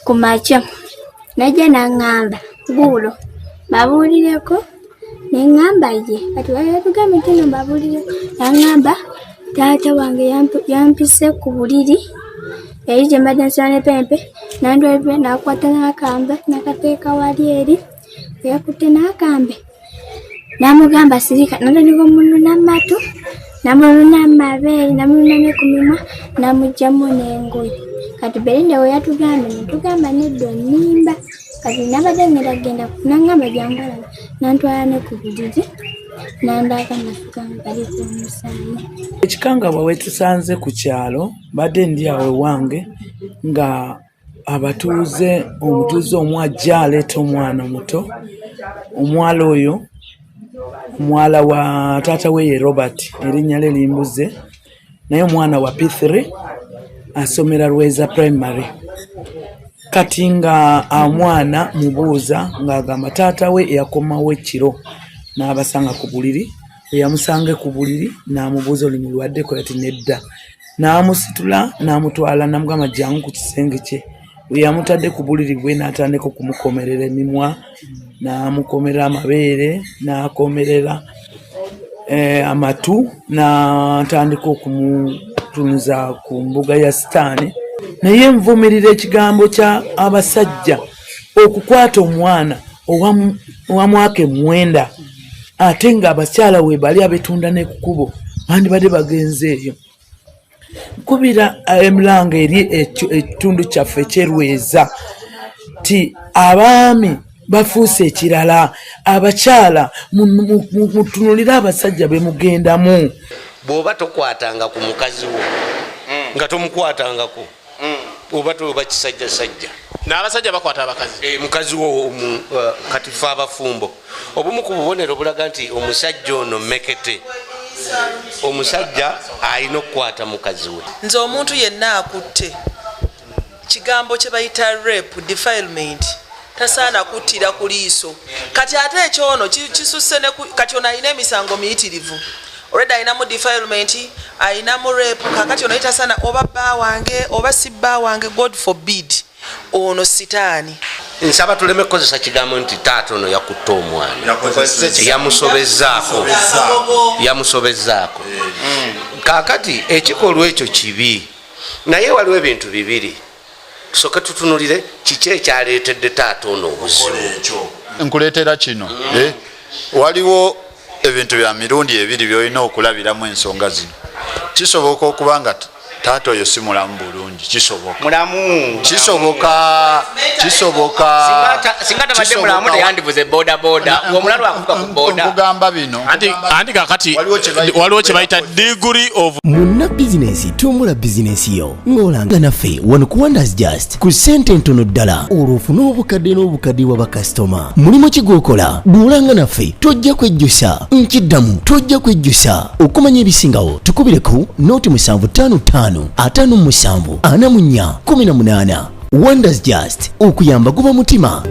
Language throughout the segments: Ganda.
Kumacha naja nangamba gulo babulireko nengamba ye kati wayatugambe tena babulireko nangamba taata wange yampise ku buliri yali gye mbadde nsala pempe nandwalibwe nakwata n'akambe nakateeka wali eri yakutte n'akambe namugamba sirika naloniko mununa matu namuluna mabeere namuluna ne ku mimwa namugyamu n'engoye kati Belinda we yatugambe netugamba neddo nnimba kati nabadde ngenda nangamba jangalaba nantwala ne ku buliri nandaka nasukanga kali ku musaayi. Ekikangabwa we tusanze ku kyalo badde ndi awe wange nga abatuuze omutuuze omu ajja aleeta omwana omuto. Omwala oyo omwala wa taata we ye Robert erinnya lye limbuze naye omwana wa P3 asomera Rweza Primary. Kati nga omwana mubuuza ng'agamba taata we eyakomawo ekiro n'abasanga ku buliri eyamusange ku buliri n'amubuuza oli mulwaddeko yati nedda n'amusitula n'amutwala namugamba jangu ku kisenge kye yamutadde ku buliri bwe n'atandika okumukomerera emimwa n'amukomerera amabeere n'akomerera amatu n'atandika okumutunza ku mbuga ya sitaani. Naye nvumirira ekigambo kya abasajja okukwata omwana owa mwaka 9 ate nga abakyala we bali abetunda n'ekukubo bandi badde bagenze eyo. Nkubira emulanga eri ekitundu kyaffe eky'Erweza ti abaami bafuuse ekirala abakyala mutunulira abasajja be mugendamu. Bw'oba tokwatanga ku mukazi wo nga tomukwatangako oba toba kisajja sajja n'abasajja bakwata abakazi mukazi wo kati fe abafumbo obumu ku bubonero bulaga nti omusajja ono mekete omusajja alina okukwata mukazi we. Nze omuntu yenna akutte kigambo kye bayita rape defilement tasaana kuttira ku liiso kati ate ekyono kisusse kati ono alina emisango miyitirivu already alinamu defilement alinamu rape kakati ono tasaana oba bba wange oba si bba wange God forbid ono sitaani. Nsaba tuleme kukozesa kigambo nti taata ono yakutta omwana yamusobezaako kakati ekikolwa ekyo kibi naye waliwo ebintu bibiri tusooke tutunulire kiki ekyaleetedde taata ono obuzibu. Nkuleetera kino waliwo ebintu bya mirundi ebiri byolina okulabiramu ensonga zino. Kisoboka okuba nga taata oyo si mulamu bulungi singa tabadde mulamu teyandivuze bodaboda omulalu akufuka ku boda nkugamba bino anti kakati waliwo kye bayita degree of munna bizinensi tumbula bizinensi yo ng'olanga naffe wano ku Wonders Just ku ssente ntono ddala olwofuna obukadde n'obukadde wa bakasitoma mulimu kigwokola duulanga naffe tojja kwejjusa nkiddamu tojja kwejjusa okumanya ebisingawo tukubireko noti 755 57 44 Wonders Just okuyamba guba mutima.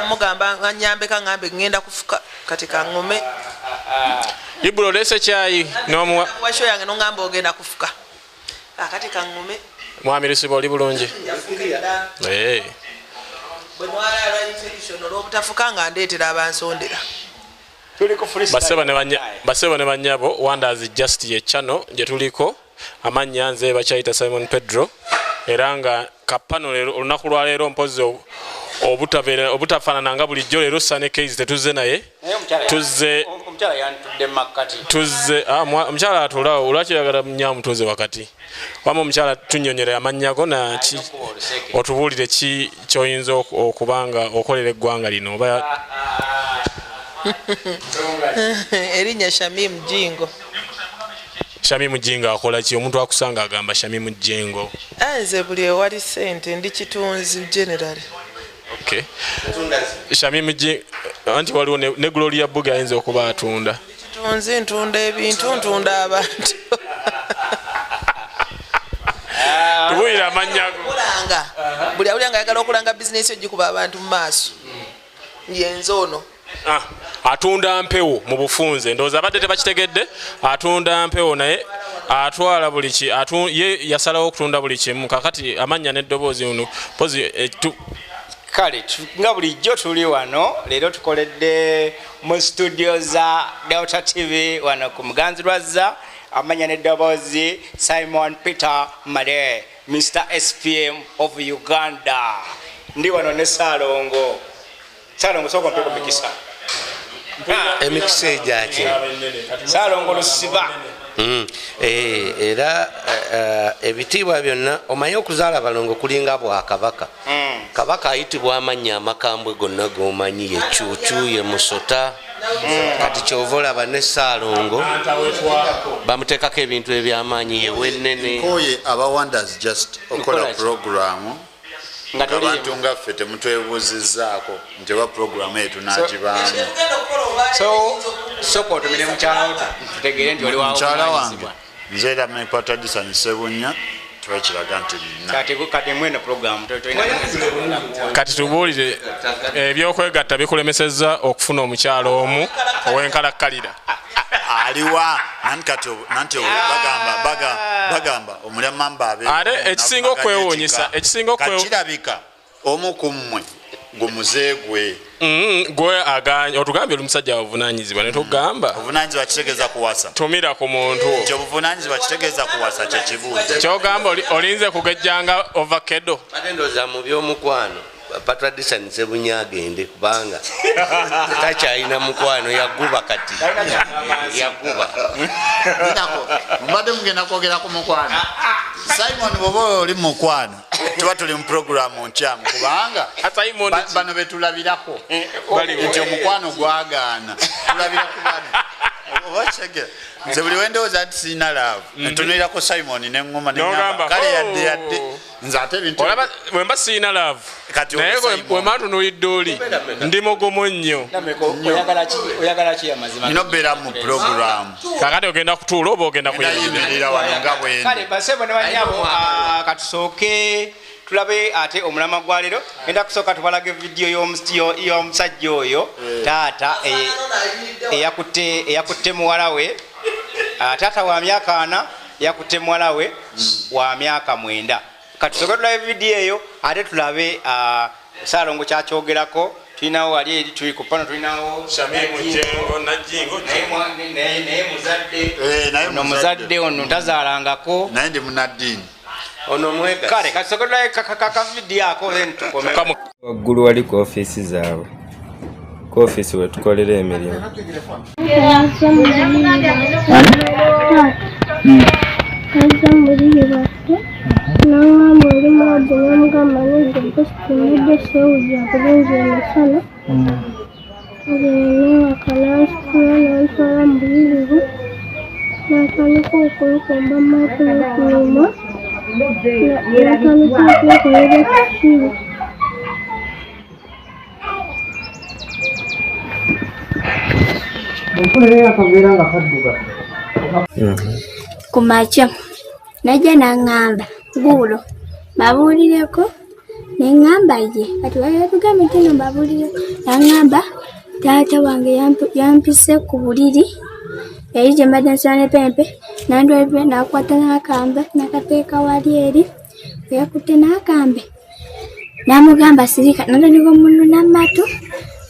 Mugamba nyambeka ngambe ngenda kufuka kati kangome Ibulo lese chai no washo yange no ngamba ogenda kufuka kati kangome mwami lisibo oli bulungi bwala ala infection olobutafuka nga ndeetera abansondera baseba ne banyabo Wonders Just ye channel gye tuliko amanya nze bakyayita Simon Pedro era nga kapano lero olunaku lwa leero mpozi obutafaanana nga bulijjo leero Sane case tetuzze naye omukyala atulaawo olwaki yagala munyamu tuze wakati wama omukyala tunyonyera amanyago na otubuulire ki kyoyinza okubanga okolera eggwanga lino oba erinnya Shamim Jingo. Shamim Jingo akola ki? Omuntu akusanga agamba Shamim Jingo nze buli ewali ssente ndi kitunzi generally. Okay. Shamimiji anti waliwo ne Gloria Buga ayinza okuba atunda. Tunzi ntunda ebintu ntunda abantu. Tuwira amanyago. Kulanga. Buli awulanga ayagala okulanga bizinesi ogikuba abantu mu maaso. Yenzo ono. Atunda mpewo mu bufunze ndowooza abadde tebakitegedde atunda mpewo naye atwala buli ki ye yasalawo okutunda buli kimu kakati amannya n'eddoboozi uno pozi kale nga bulijjo tuli wano leero tukoledde mu studio za Delta TV wano ku Muganzirwazza amanya n'eddoboozi Simon Peter Male Mr. SPM of Uganda ndi wano ne Salongo soko mpeko mikisa emikisa ejaki Salongo lusiba era ebitiibwa byonna omanyi okuzaala balongo kulinga bwakabaka kabaka ayitibwa amannya amakambwe gonna gomanyi ye Cuucu ye Musota kati kyova olaba ne Salongo bamuteekako ebintu ebyamaanyi ye Wennene koye aba wonders just okola programu abantu nga ffe temutwebuuzizzaako nti oba programu eyo tunagibaamu soko otumire mukyala tutegeere nti oliwawo mukyala wange nze era Patricia Ssebunya twekiraga nti kati mweno programu kati tubuulire ebyokwegatta bikulemesezza okufuna omukyala omu ow'enkalakkalira aliwa nanti bagamba omulema mbabe ate ekisinga okwewuunyisa kirabika omu ku mmwe gumuzeegwe gwe aganya otugambye oli musajja wabuvunaanyizibwa ne tugamba obuvunaanyizibwa kitegeeza kuwasa tumira ku muntu nti obuvunaanyizibwa kitegeeza kuwasa kyekibuuzo kyogamba olinze kugejjanga ovakedo ate ndowooza mu by'omukwano Patricia Ssebunya agende kubanga takyalina mukwano yaguba kati yaguba mbadde mugenda kwogera ku mukwano Simon bwoba oli mukwano tuba tuli mu programu nkyamu kubanga bano betulabirako nti omukwano gwagaana tulabira ku bano nze buli wendowooza nti siina laavu netunuirako Simon neŋŋuma neŋŋamba kale yadde nze ate ebintu bwemba siina laavu naye wemba ntunuulidde oli ndi mugumu nnyo nina obeera mu programu kakati ogenda kutuula oba ogenda kuyimirira wano nga bwendi kale basebo ne banyabo katusooke tulabe ate omulama gwa leero enda kusooka tubalaga vidiyo y'omusajja oyo taata eyakutte muwala we taata wa myaka 4 yakutte muwala we wa myaka 9 katusooke tulabe vidiyo eyo ate tulabe Salongo kyakyogerako tulinawo wali eri tuli ku pano tulinawo naye muzadde ono tazaalangako naye ndi munaddiini ono mwega kale katusooke kaka vidiyo ako tukome waggulu wali ku ofiisi zaabwe ku ofiisi we tukolera emirimu n'omwami oli mwabwe n'omugamba n'egyo bositunudde sewuja bulungi emisana newaka nansitula nantwala mu buyirivu natandika okulukomba makulukuluma natandika okwekolera ekisibo ku makya najja naŋŋamba guulo babuulireko neŋŋamba ye kati wayatugambye nti no babuulireko naŋŋamba taata wange yampise ku buliri eri gye mbadde nsala ne pempe nandwalibwe nakwata n'akambe nakateeka wali eri eyakutte n'akambe namugamba sirika natandika omununa matu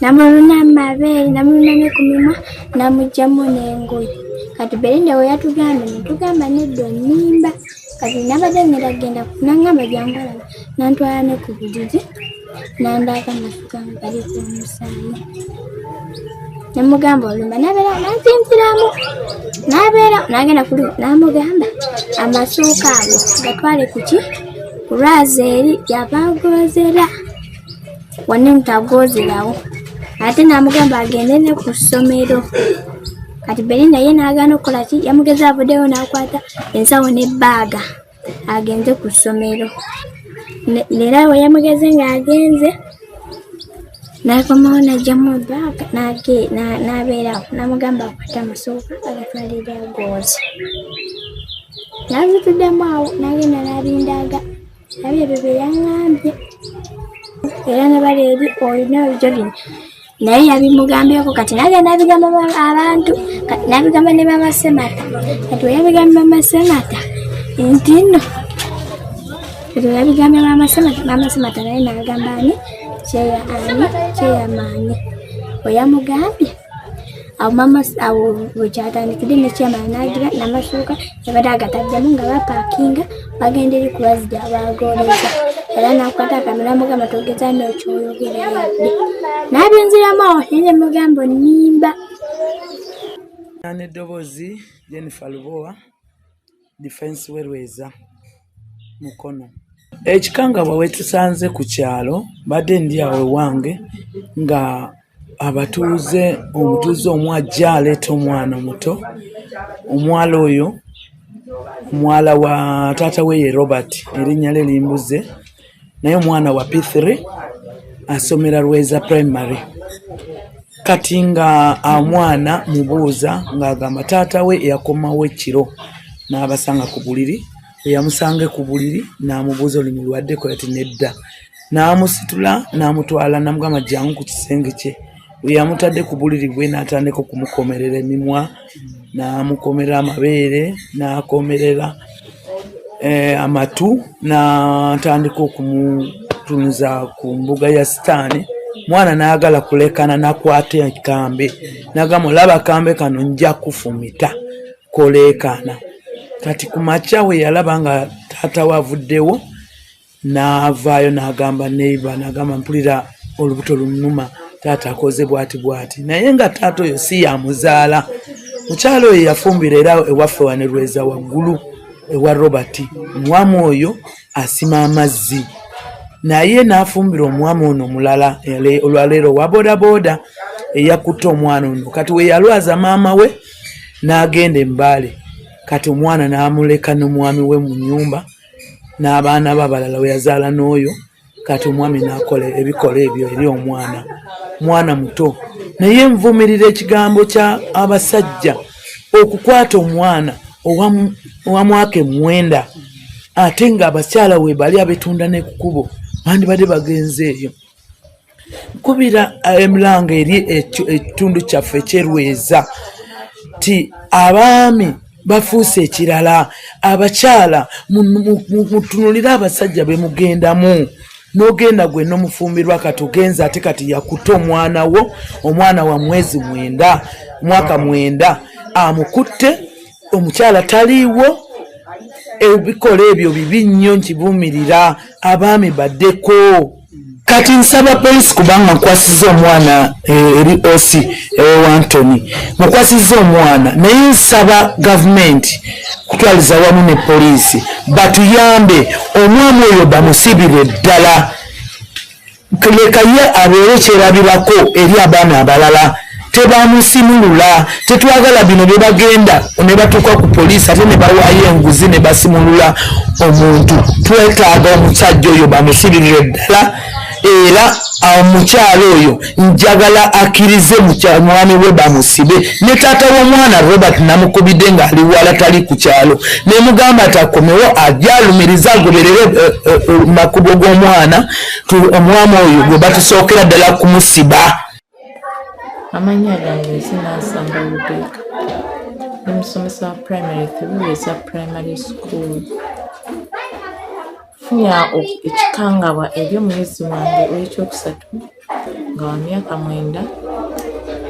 namununa mabeere namununa ne ku mimwa namugjamu n'engoye kati Belinda we yatugambye netugamba nedda onnimba kati nabadde ngenda naŋŋamba jangalaba nantwala ne ku buliri nandaaka nafuka nga kali ku musaayi namugamba olumba nabeera nanzinziramu nabeera nagenda kuli namugamba amasuuka ago gatwale kuki ku lwazi eri gyabagozera wanne mutagozerawo ate namugamba agende ne ku ssomero kati Belinda ye naagaana okukola ki yamugeza avuddeyo n'akwata ensawo n'ebbaaga agenze ku ssomero era we yamugeze ng'agenze nakomawo najjamu bbaga n'abeerawo namugamba akwata amasooka agatwalira Gozi nabituddemu awo nagenda nalindaga nabyo ebyo byeyaŋŋambye era nebali eri olina ebyo bino naye yabimugambyeko kati nagenda nabigamba abantu nabigamba ne Mama Semata kati weyabigamba Mama Semata nti nno yabigambye Mama Semata naye nagamba ani kyeyamaanyi oyamugambye awo wekyatandikidde nekyamaanyi nagira namasuuka yabadde agataddemu nga bapaakinga bagenda eri ku bazija abagooleza era nakwata akamera mugamba togeza nokyoyogera yadde nabyenziramu awo nene mugambo nnimba n'eddoboozi Jennifer Lubowa Defense Werweza Mukono. Ekikangabwa wetusanze ku kyalo badde ndi awo ewange nga abatuuze omutuuze omu ajja aleeta omwana omuto omwala oyo omwala wa taata we ye Robert erinnya lye limbuze naye omwana wa P3 asomera Lweza Primary kati nga omwana mubuuza ng'agamba taata we eyakomawo ekiro n'abasanga ku buliri eyamusange ku buliri n'amubuuza oli mulwaddeko yati nedda n'amusitula n'amutwala n'amugamba jangu ku kisenge kye we yamutadde ku buliri bwe n'atandika okumukomerera emimwa n'amukomerera amabeere n'akomerera amatu n'atandika okumutunuza ku mbuga ya sitaani mwana n'ayagala kulekana n'akwata ekambe n'agamba olaba akambe kano nja kufumita koleekana kati ku makya we yalaba nga taata we avuddewo n'avaayo n'agamba neiba n'agamba mpulira olubuto lunnuma taata akoze bwati naye nga taata oyo si yamuzaala mukyalo oyo yafumbira era ewaffe wane Lweza waggulu ewa Robert omwami oyo asima amazzi naye n'afumbira omwami ono omulala olwaleero wa bodaboda eyakutte omwana ono kati we yalwaza maama we n'agenda Embaale kati omwana n'amuleka n'omwami we mu nnyumba n'abaana be abalala we yazaala n'oyo kati omwami n'akola ebikola ebyo eri omwana muto naye nvumirira ekigambo kya abasajja okukwata omwana owa mwaka 9 ate nga abakyala we bali abetunda n'ekukubo bandi badde bagenze eyo nkubira emulanga eri ekitundu kyaffe ekyerweza ti abaami bafuuse ekirala abakyala mutunulire abasajja bemugendamu n'ogenda gwe n'omufumbirwa kati ogenza ate kati yakuta omwana wa mwezi 9 mwaka 9 amukutte omukyala taliiwo ebikola ebyo bibi nnyo nkivumirira abaami baddeko kati nsaba polisi kubanga nkwasiza omwana eri osi Antony mukwasiza omwana naye nsaba gavumenti kutwaliza wamu ne polisi batuyambe omwana oyo bamusibire ddala leka ye abeere kyerabirako eri abaana abalala tebamusimulula tetwagala bino bye bagenda ne batuuka ku polisi ate ne bawaayo enguzi ne basimulula omuntu twetaaga omusajja oyo bamusibirire ddala era omukyalo oyo njagala akkirize mwami we bamusibe ne taata w'omwana Robert namukubidde ng'ali wala tali ku kyalo nemugamba atakomewo ajja alumiriza agoberere makubo g'omwana omwami oyo gwe batusookera ddala kumusiba. Amanya gange Zinasamba Rebecca omusomesa wa primary 3 Lweza Primary School. Funya ekikangabwa eby'omwezi wange ow'ekyokusatu nga wa myaka 9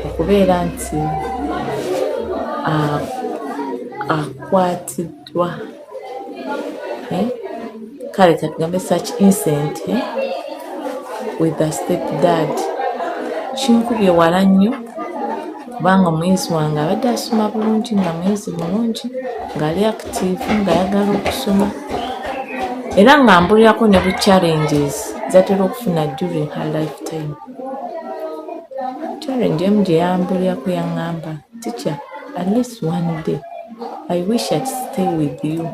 okubeera nti akwatiddwa kale katugambe such incident with a stepdad kinkubye wala nnyo kubanga omwezi wange abadde asoma bulungi nga mwezi mulungi ng'ali active ng'ayagala okusoma era nga mbulirako ne bu challenges zatera okufuna during her lifetime. Challenge emu gye yambulirako yaŋŋamba teacher, at least one day I wish I'd stay with you.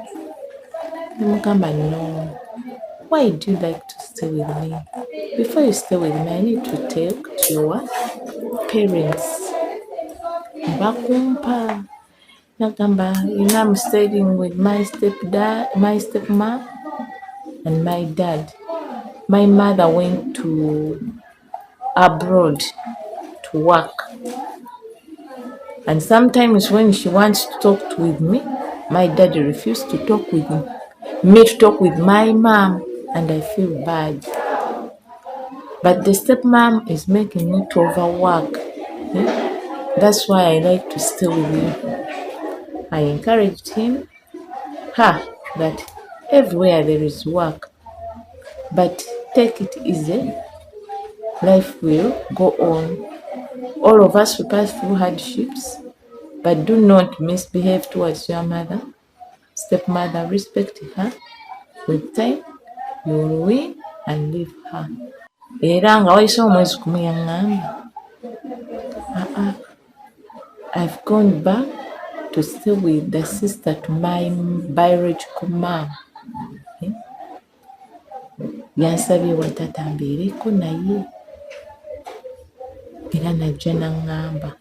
Nemugamba no, why do you like to stay with me? before you stay with me, I need to take to your parents. Bakumpa. I'm staying with my stepdad, my stepmom, and my dad. My mother went to abroad to work. And sometimes when she wants to talk with me, my dad refused to talk with me to talk with my mom, and I feel bad. But the stepmom is making me to overwork. That's why I like to stay with you. I encouraged him that everywhere there is work, but take it easy. Life will go on. All of us will pass through hardships, but do not misbehave towards your mother, stepmother. Respect her. With time, you will win and leave her. I've gone back to stay with the sister to my biological mom. Yansabye watatambeereko naye era najja n'aŋŋamba.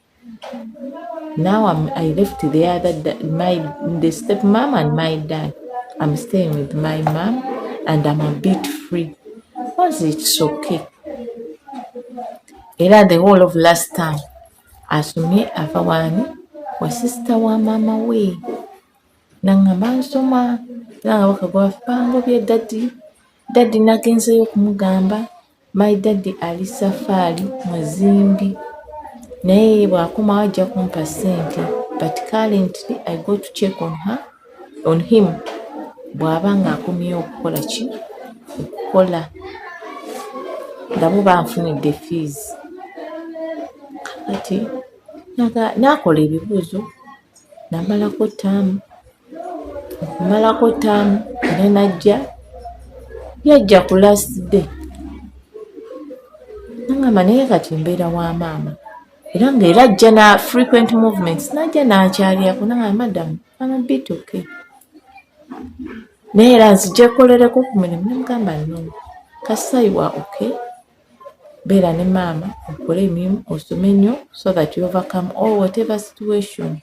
Now I left the other the stepmom and my dad. I'm staying with my mom and I'm a bit free. Was it's okay? Era the whole of last time asomye ava wani wa sister wa mama we n'aŋŋamba nsoma era nga bakagwa bangobye daddy nagenzeyo kumugamba my daddy ali safari muzimbi naye bw'akomawo ajja kumpa ssente, but currently I go to check on him bw'aba ng'akomyewo okukola ndabo banfunidde fees. Kati n'akola ebibuuzo n'amalako ttaamu era yajja ku last day n'aŋŋamba naye kati mbeera wa maama era ng'era ajja na frequent movements n'ajja n'ankyalirako n'aŋŋamba madam I'm a bit okay. Naye era nzija kukolereko ku mirimu n'amugamba no kasita you are okay. Beera ne maama okole emirimu osome nnyo so that you overcome all whatever situation,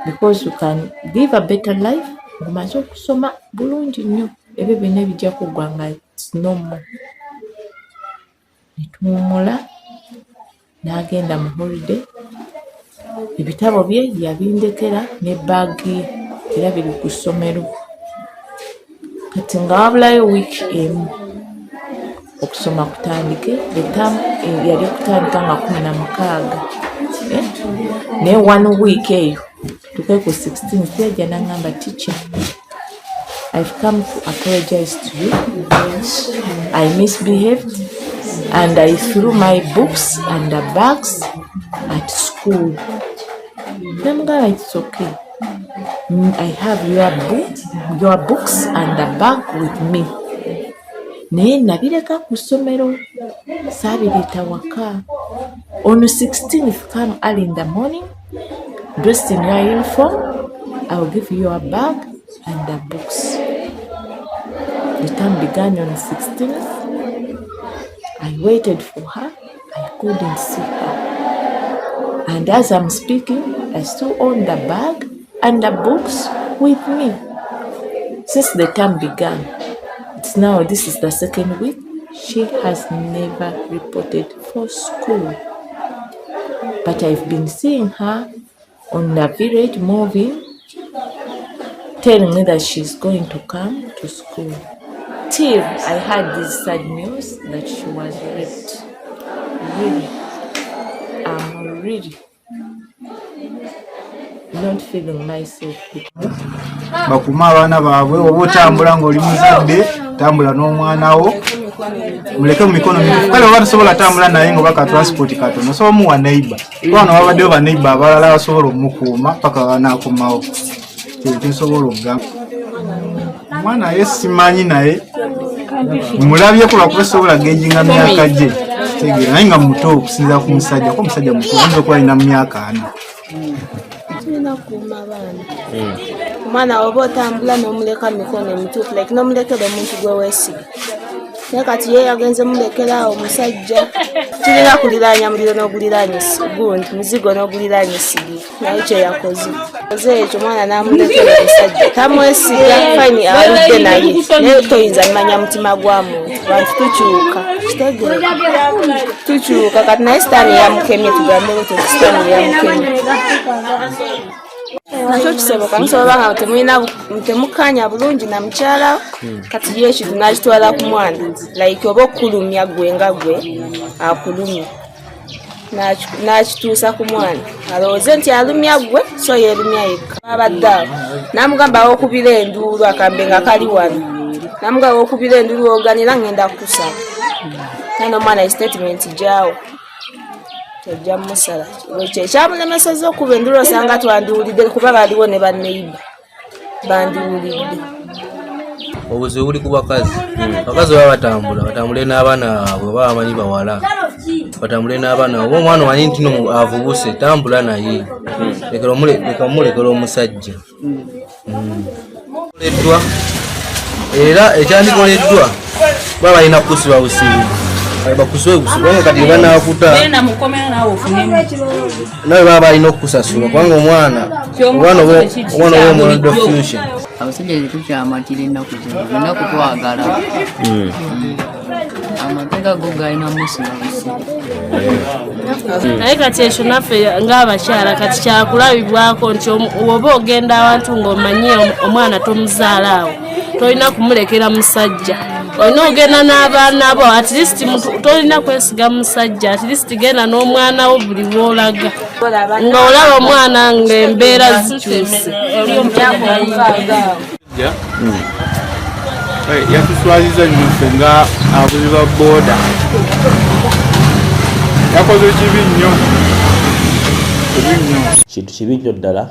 because you can live a better life ng'omaze okusoma bulungi nnyo. Ebyo byonna bijja kuggwa nga it's no more. Netuwummula n'agenda mu holiday. Ebitabo bye yabindekera ne baagi ye era biri ku ssomero. Kati nga wabulayo wiiki emu okusoma kutandike. Etamu yali kutandika nga 16 naye 1 week eyo tuke ku 16 yajja n'aŋŋamba teacher, I've come to apologize to you. I misbehaved and I threw my books and the bags at school. Namugamba it's okay. I have your books and the bag with me. Naye nabireka ku ssomero saabireeta waka. On the 16th, come early in the morning, dressed in your uniform, I will give you a bag and the books. The term began on the 16th. I waited for her. I couldn't see her. And as I'm speaking, I still own the bag and the books with me. Since the term began, this is the 2nd week, she has never reported for school. But I've been seeing her on the village moving, telling me that she's going to come to school. Till I had this sad news that she was raped. Really, I'm really not feeling myself. Bakuma abaana baabwe oba otambula ng'oli muzadde tambula n'omwana wo muleke mu mikono mibi. Kale oba tosobola tambula naye ng'oba ka transport katono so omuwa neighbor. Wano wabaddewo ba neighbor abalala basobola omukuuma paka banaakomawo. Tesobola okugamba omwana ye simanyi naye mulabyeko lwakuba sobola gejinga myaka gye kitegeera naye nga muto okusinza ku musajja ko omusajja muto ayinza okuba alina mu myaka 4. Tulina kuuma abaana. Omwana oba otambula n'omuleka mikono emituufu like n'omulekera omuntu gwe weesiga. kati ye yagenze mulekera omusajja kirina kuliranya muliro n'oguliranya gundi muzigo n'oguliranya sigi naye kye yakoze ekyo mwana n'amulekera omusajja tamwesiga fayini aludde naye naye toyinza mmanya mutima gwa muntu bantu tukyuka kitegeera tukyuka kati naye sitaani yamukemye tugambeko sitaani yamukemye nakyo kisoboka musobola nga temukanya bulungi na mukyala kati ye ekintu nakitwala ku mwana like oba okulumya gwe nga gwe akulumya nakituusa ku mwana alowooze nti alumya gwe so yerumya yekka abadde awo namugamba awokubira enduulu akambe nga kali wano namugamba awokubira enduulu oganira ngenda kukusaba nano omwana statement gyawo ojja musala ekyo ekyamulemeseza okuba enduulu osanga twandiwulidde kuba baliwo ne banneiba bandiwulidde obuzibu buli ku bakazi bakazi baba batambule n'abaana bwe baba bamanyi bawala batambule n'abaana oba omwana omanyi nti no avubuse tambula naye leka mulekera omusajja koleddwa era ekyandikoleddwa baba balina kukusiba busibi bakusibe busibi kati banakuta nawe baba balina okukusasula kubanga omwana obwomwana future abasajja tetukyamatira ennaku zino ennaku twagala amateeka go galina musiba busibi naye kati ekyo naffe ng'abakyala kati kyakulabibwako nti oba ogenda awantu ng'omanyi omwana tomuzaala awo tolina kumulekera musajja olina ogenda n'abaana bo at least tolina kwesiga musajja at least genda n'omwana wo buli w'olaga ng'olaba omwana ng'embeera zikyuse yatuswaziza nnyo ffe nga abuzi ba booda yakoze kibi nnyo kintu kibi nnyo ddala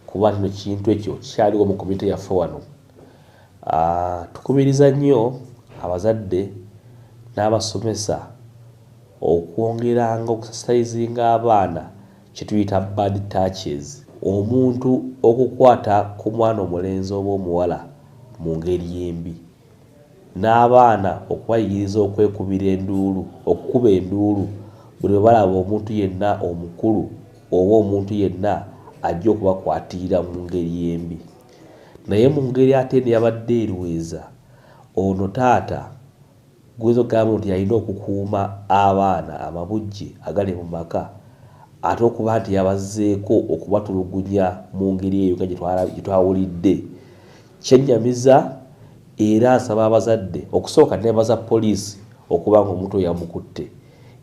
kuba kino kintu ekyo kyaliwo mu komite yaffe wano. Tukubiriza nnyo abazadde n'abasomesa okwongeranga okusasaizinga abaana kye tuyita bad touches, omuntu okukwata ku mwana omulenzi oba omuwala mu ngeri embi, n'abaana okubayigiriza okwekubira enduulu, okukuba enduulu buli bwe balaba omuntu yenna omukulu oba omuntu yenna ajja okubakwatirira mu ngeri embi. Naye mu ngeri ate neyabadde eriweza, ono taata gwezo gamba nti yalina okukuuma abaana amabujje agali mu maka, ate okuba nti yabazzeeko okubatulugunya mu ngeri eyo nga gye twawulidde. Kyennyamiza era asaba abazadde okusooka nebaza poliisi okuba nga omuntu yamukutte,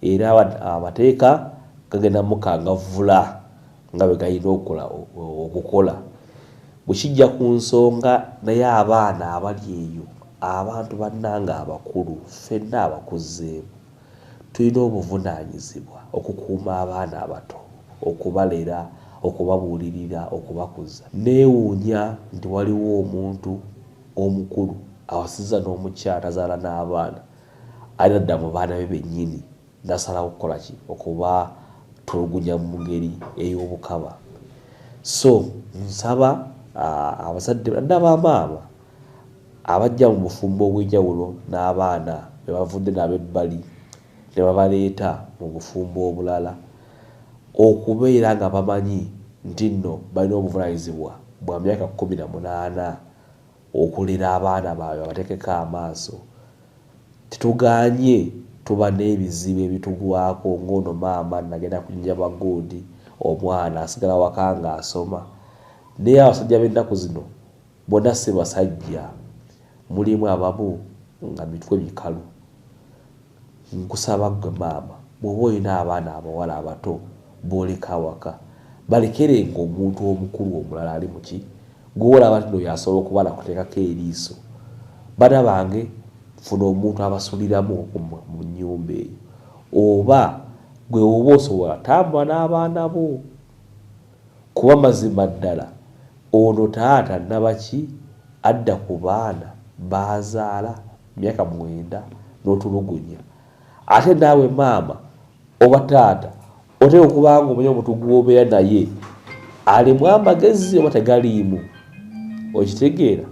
era amateeka gagenda mukangavvula nga bwe galina okukola. Bwekijja ku nsonga naye abaana abali eyo, abantu bannanga abakulu, ffenna abakuzeemu tulina obuvunaanyizibwa okukuuma abaana abato, okubalera, okubabuulirira, okubakuza. Neewuunya nti waliwo omuntu omukulu awasizza n'omukyala azaala n'abaana alina dda mu baana be bennyini nasalawo okukola ki? Okuba tulugunya mu ngeri ey'obukaba. So nsaba abazadde n'abamaama abajja mu bufumbo obw'enjawulo n'abaana be bavudde n'ab'ebbali ne babaleeta mu bufumbo obulala, okubeera nga bamanyi nti nno balina obuvunaanyizibwa bwa myaka 18 okulera abaana baabwe babateekeko amaaso. Tetuganye tuba n'ebizibu ebitugwako ng'ono maama nagenda kunyinja magundi omwana asigala waka nga asoma. Naye abasajja b'ennaku zino bonna si basajja, mulimu abamu nga mitwe mikalu. Nkusaba ggwe maama, bw'oba olina abaana abawala abato booleka awaka, balekerenga omuntu omukulu omulala ali muki gwolaba nti oyo asobola okubala kuteekako eriiso. Bana bange funa omuntu abasuliramu mu nnyumba eyo, oba gwe oba osobola tambula n'abaana bo, kuba mazima ddala ono taata nabaki adda ku baana bazaala myaka 9 n'otulugunya. Ate naawe maama oba taata oteeka okuba nga omanyi omuntu gw'obeera naye alimu amagezi oba tegaliimu, okitegeera.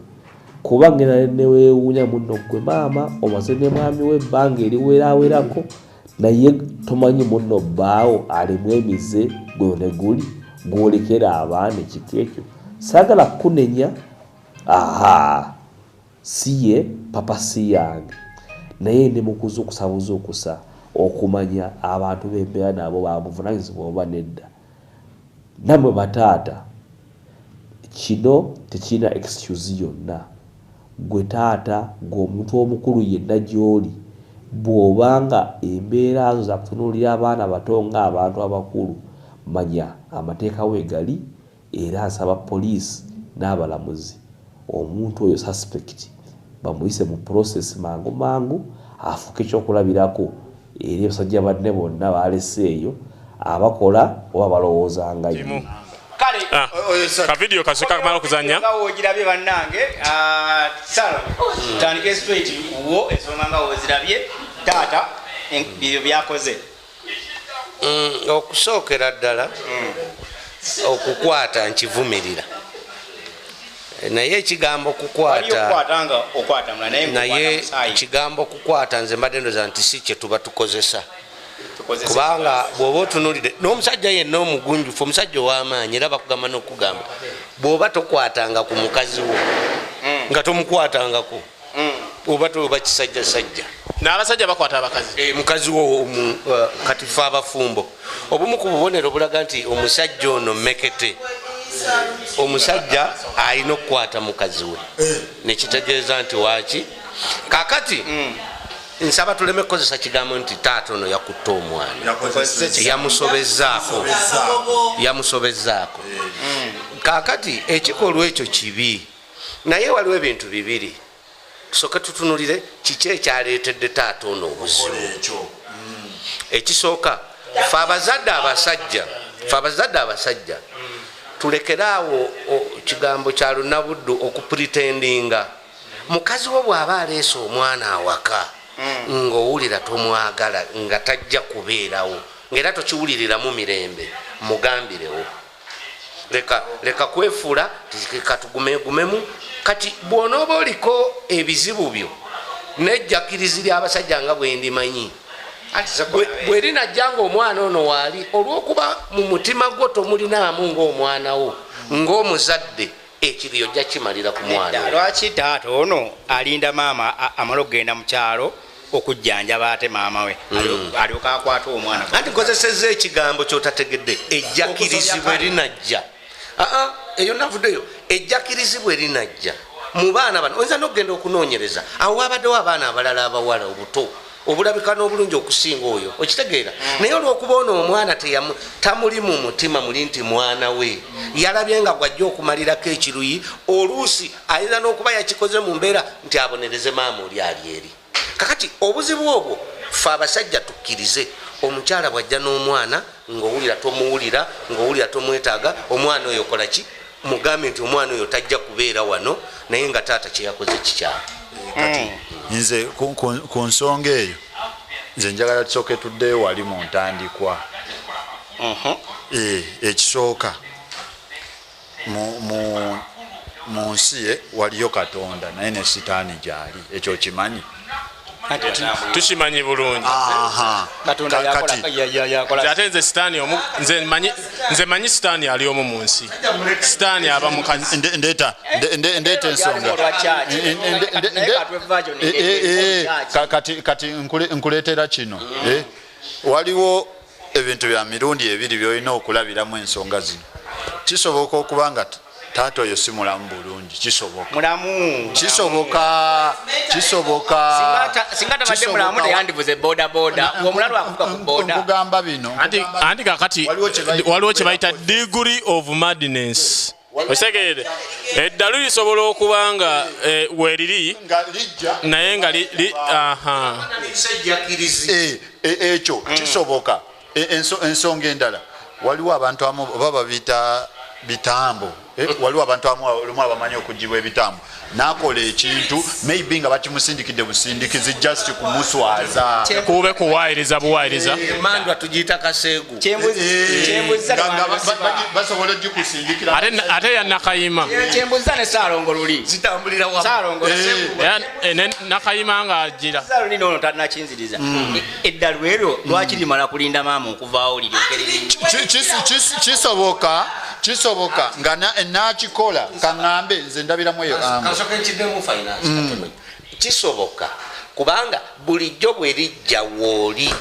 kuba ngenda newewuunya munno gwe maama omaze ne mwami w'ebbanga eriwerawerako naye tomanyi munno bbaawo alimu emize gwe ne guli gwolekera abaana ekiko ekyo saagala kunenya siye papa si yange naye ndi mukuzukusa okumanya abantu b'embeera nabo bamuvunanyizibwa oba nedda namwe bataata kino tekirina excuse yonna gwe taata ng'omuntu omukulu yenna gy'oli bw'obanga embeera zo zakutunuulira abaana bato ng'abantu abakulu manya amateeka weegali era nsaba poliisi n'abalamuzi omuntu oyo suspect bamuyise mu process mangu afuuka ekyokulabirako eri abasajja banne bonna balese eyo abakola oba balowooza nga ye ka video kaseka kamala okuzanya ogirabye bannange salo tandike straight wo ensonga nga ozirabye taata ebyo byakoze okusookera ddala okukwata nkivumirira naye ekigambo okukwata nze mbadde ndoza nti si kye tuba tukozesa kubanga bw'oba otunulire n'omusajja yenna omugunjufu omusajja ow'amaanyi era bakugamba n'okugamba bw'oba tokwatanga ku mukazi wo nga tomukwatangako oba toba kisajjasajja n'abasajja bakwata abakazi mukazi wo kati fe abafumbo obumu ku bubonero bulaga nti omusajja ono mmekete omusajja alina okukwata mukazi we nekitegeeza nti waaki kakati nsaba tuleme kukozesa kigambo nti taata ono yakutta omwana yamusobezaako kakati ekikolwa ekyo kibi naye waliwo ebintu bibiri tusooke tutunulire kiki ekyaleetedde taata ono obuzibu ekisooka fe abazadde abasajja tulekeraawo kigambo kya lunabuddu okupretendinga mukazi wo bw'aba aleese omwana awaka ng'owulira tomwagala nga tajja kubeerawo ng'era tokiwuliriramu mirembe mugambirewo leka kwefuula katugumegumemu kati bw'onooba oliko ebizibu byo nejjakirizi ly'abasajja nga bwendimanyi bwe linajja ng'omwana ono waali olw'okuba mu mutima gwo tomulinaamu ng'omwana wo ng'omuzadde ekiriyo jja kimalira ku mwana lwaki taata ono alinda maama amala okugenda mu kyalo okujjanjaba ate maama we alyoka akwata omwana anti nkozesezza ekigambo kyotategedde ejjakirizibwe linajja eyo navuddeyo ejjakirizibwe linajja mu baana bano oyinza n'okugenda okunoonyereza awo wabaddewo abaana abalala abawala obuto obulabika n'obulungi okusinga oyo okitegeera naye olw'okuba ono omwana tamuli mu mutima muli nti mwana we yalabye nga gwajja okumalirako ekiruyi oluusi ayinza n'okuba yakikoze mu mbeera nti abonereze maama oli ali eri kakati obuzibu obwo fe abasajja tukkirize omukyala bwajja n'omwana ng'owulira tomuwulira ng'owulira tomwetaaga omwana oyo kolaki mugambe nti omwana oyo tajja kubeera wano naye nga taata kyeyakoze kikyala kati nze ku nsonga eyo nze njagala tusooke tuddeyo wali mu ntandikwa ekisooka mu nsi ye waliyo katonda naye ne sitaani gyali ekyo kimanyi tukimanyi bulungi ate nze sitaani nze manyi sitaani ali omu mu nsi sitaani aba mukazi ndeeta ensonga kati nkuleetera kino waliwo ebintu bya mirundi ebiri byolina okulabiramu ensonga zino kisoboka okuba nga taata oyo si mulamu bulungi kisobokakugamba bino anti kakati waliwo kye bayita degree of madness osegeere eddalu lisobola okuba nga weeriri naye nga ekyo kisoboka ensonga endala waliwo abantu amu oba babiyita bitambo waliwo abantu olumu abamanyi okugibwa ebitambo nakola ekintu maybe nga bakimusindikidde busindikizi just kumuswaza kube kuwayiriza buwayiriza mandwa tugiyita kaseegu basobola ogikusindikira ate yanakayima kyembuza ne Saalongo luli zitambulira wa Saalongo nakayima nga agira luli nono tanakinziriza eddalu eryo lwaki limala kulinda maama okuvaawo kisoboka nga nakikola kaŋŋambe nze ndabiramu eyo kisoboka kubanga bulijjo bwerijja wooli